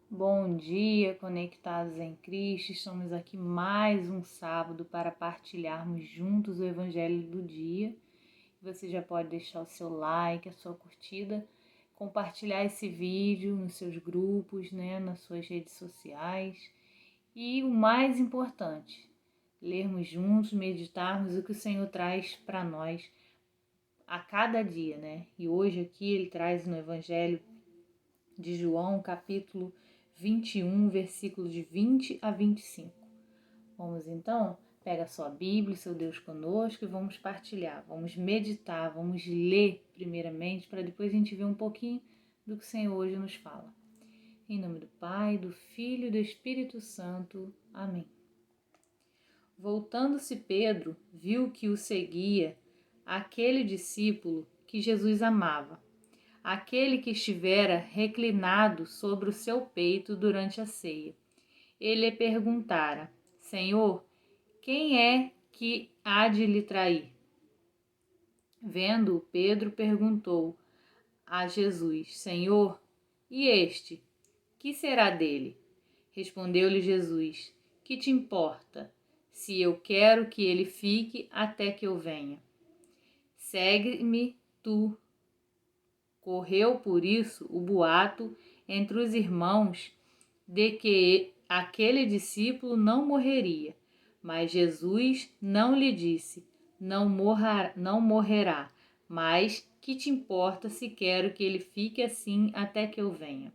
Bom dia, conectados em Cristo. Estamos aqui mais um sábado para partilharmos juntos o Evangelho do dia. Você já pode deixar o seu like, a sua curtida, compartilhar esse vídeo nos seus grupos, nas suas redes sociais. E o mais importante, lermos juntos, meditarmos o que o Senhor traz para nós a cada dia, E hoje aqui ele traz no Evangelho de João, capítulo 21, versículos de 20 a 25. Vamos então, pega a sua Bíblia, seu Deus conosco e vamos partilhar, vamos meditar, vamos ler primeiramente, para depois a gente ver um pouquinho do que o Senhor hoje nos fala. Em nome do Pai, do Filho e do Espírito Santo. Amém. Voltando-se Pedro, viu que o seguia aquele discípulo que Jesus amava, aquele que estivera reclinado sobre o seu peito durante a ceia. Ele lhe perguntara: Senhor, quem é que há de lhe trair? Vendo-o, Pedro perguntou a Jesus: Senhor, e este? Que será dele? Respondeu-lhe Jesus: Que te importa, se eu quero que ele fique até que eu venha? Segue-me tu. Correu por isso o boato entre os irmãos de que aquele discípulo não morreria, mas Jesus não lhe disse: não morrerá, mas que te importa se quero que ele fique assim até que eu venha?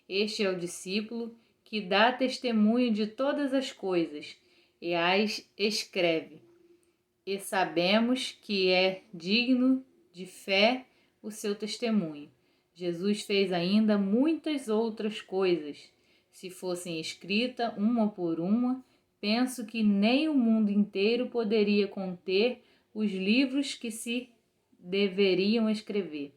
Este é o discípulo que dá testemunho de todas as coisas e as escreve. E sabemos que é digno de fé o seu testemunho. Jesus fez ainda muitas outras coisas. Se fossem escritas uma por uma, penso que nem o mundo inteiro poderia conter os livros que se deveriam escrever.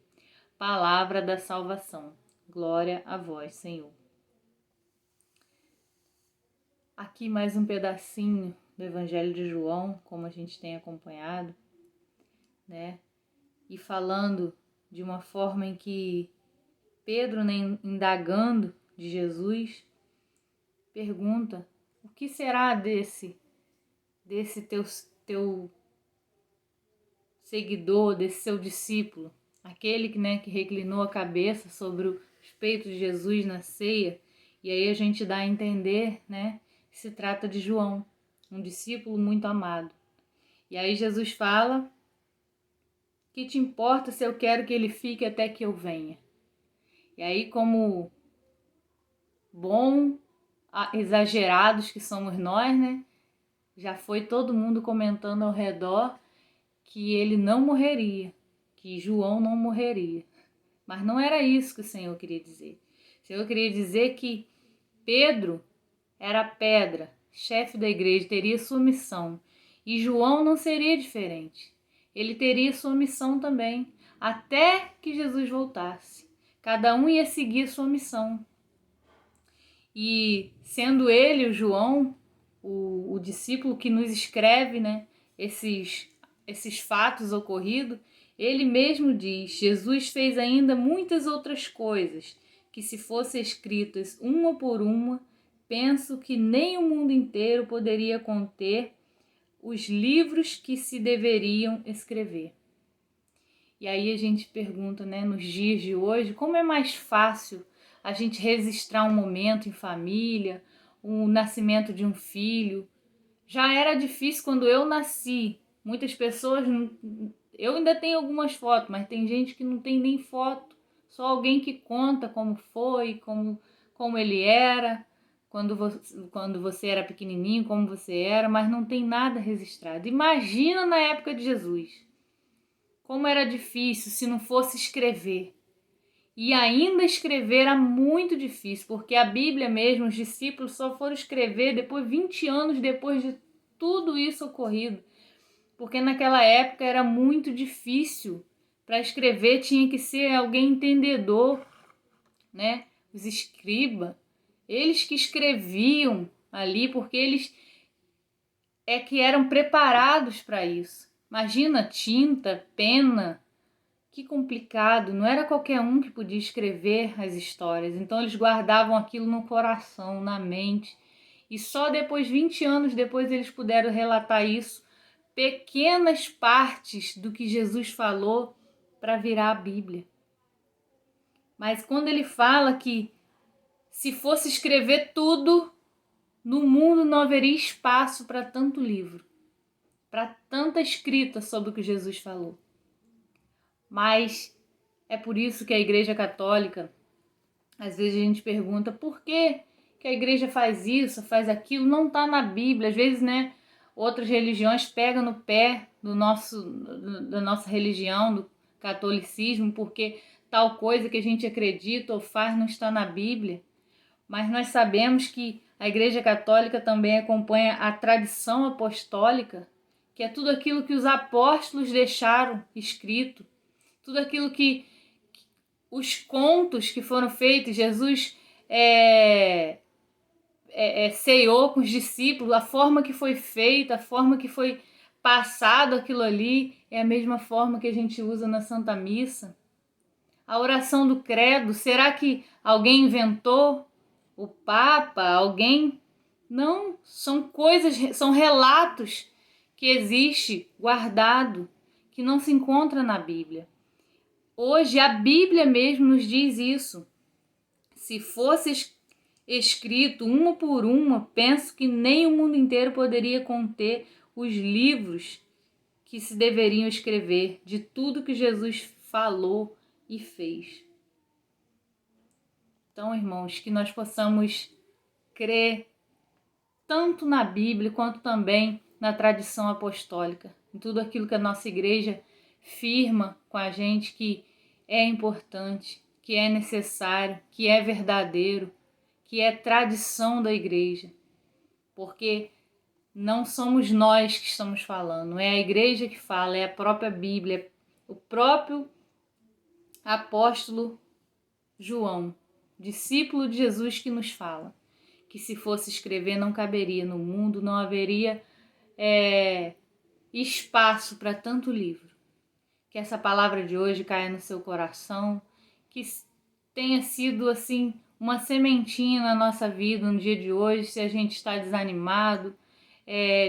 Palavra da salvação. Glória a vós, Senhor. Aqui mais um pedacinho do Evangelho de João, como a gente tem acompanhado, E falando de uma forma em que Pedro, indagando de Jesus, pergunta: o que será desse teu seguidor, desse seu discípulo, aquele que reclinou a cabeça sobre os peitos de Jesus na ceia? E aí a gente dá a entender, que se trata de João, um discípulo muito amado. E aí Jesus fala: que te importa se eu quero que ele fique até que eu venha? E aí, como exagerados que somos nós, já foi todo mundo comentando ao redor que ele não morreria, que João não morreria. Mas não era isso que o Senhor queria dizer. O Senhor queria dizer que Pedro era pedra, chefe da igreja, teria sua missão. E João não seria diferente. Ele teria sua missão também, até que Jesus voltasse. Cada um ia seguir sua missão. E sendo ele, o João, o discípulo que nos escreve, esses fatos ocorridos, ele mesmo diz: Jesus fez ainda muitas outras coisas, que se fossem escritas uma por uma, penso que nem o mundo inteiro poderia conter os livros que se deveriam escrever. E aí a gente pergunta, nos dias de hoje, como é mais fácil a gente registrar um momento em família, o nascimento de um filho. Já era difícil quando eu nasci. Muitas pessoas, eu ainda tenho algumas fotos, mas tem gente que não tem nem foto. Só alguém que conta como foi, como ele era, quando você era pequenininho, como você era, mas não tem nada registrado. Imagina na época de Jesus. Como era difícil se não fosse escrever. E ainda escrever era muito difícil, porque a Bíblia mesmo, os discípulos só foram escrever depois, 20 anos depois de tudo isso ocorrido. Porque naquela época era muito difícil. Para escrever tinha que ser alguém entendedor, Os escribas, eles que escreviam ali, porque eles que eram preparados para isso. Imagina tinta, pena, Que complicado, não era qualquer um que podia escrever as histórias, então eles guardavam aquilo no coração, na mente, e só depois, 20 anos depois, eles puderam relatar isso, pequenas partes do que Jesus falou para virar a Bíblia. Mas quando ele fala que se fosse escrever tudo, no mundo não haveria espaço para tanto livro, para tanta escrita sobre o que Jesus falou. Mas é por isso que a Igreja Católica, às vezes a gente pergunta por que a Igreja faz isso, faz aquilo, não está na Bíblia. Às vezes, né, outras religiões pegam no pé da nossa religião, do catolicismo, porque tal coisa que a gente acredita ou faz não está na Bíblia. Mas nós sabemos que a Igreja Católica também acompanha a tradição apostólica, que é tudo aquilo que os apóstolos deixaram escrito, tudo aquilo que os contos que foram feitos, Jesus ceou com os discípulos, a forma que foi feita, a forma que foi passado aquilo ali, é a mesma forma que a gente usa na Santa Missa. A oração do credo, será que alguém inventou? O Papa? Alguém? Não, são coisas, são relatos que existe guardado, que não se encontra na Bíblia. Hoje a Bíblia mesmo nos diz isso. Se fosse escrito uma por uma, penso que nem o mundo inteiro poderia conter os livros que se deveriam escrever de tudo que Jesus falou e fez. Então, irmãos, que nós possamos crer tanto na Bíblia quanto também na tradição apostólica, em tudo aquilo que a nossa igreja firma com a gente que é importante, que é necessário, que é verdadeiro, que é tradição da igreja. Porque não somos nós que estamos falando, é a igreja que fala, é a própria Bíblia, é o próprio apóstolo João, discípulo de Jesus, que nos fala que se fosse escrever não caberia no mundo, não haveria espaço para tanto livro. Que essa palavra de hoje caia no seu coração, que tenha sido assim uma sementinha na nossa vida no dia de hoje, se a gente está desanimado,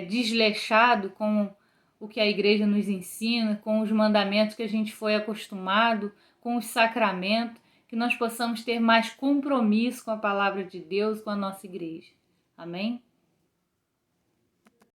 desleixado com o que a igreja nos ensina, com os mandamentos que a gente foi acostumado, com os sacramentos, que nós possamos ter mais compromisso com a palavra de Deus, com a nossa igreja. Amém?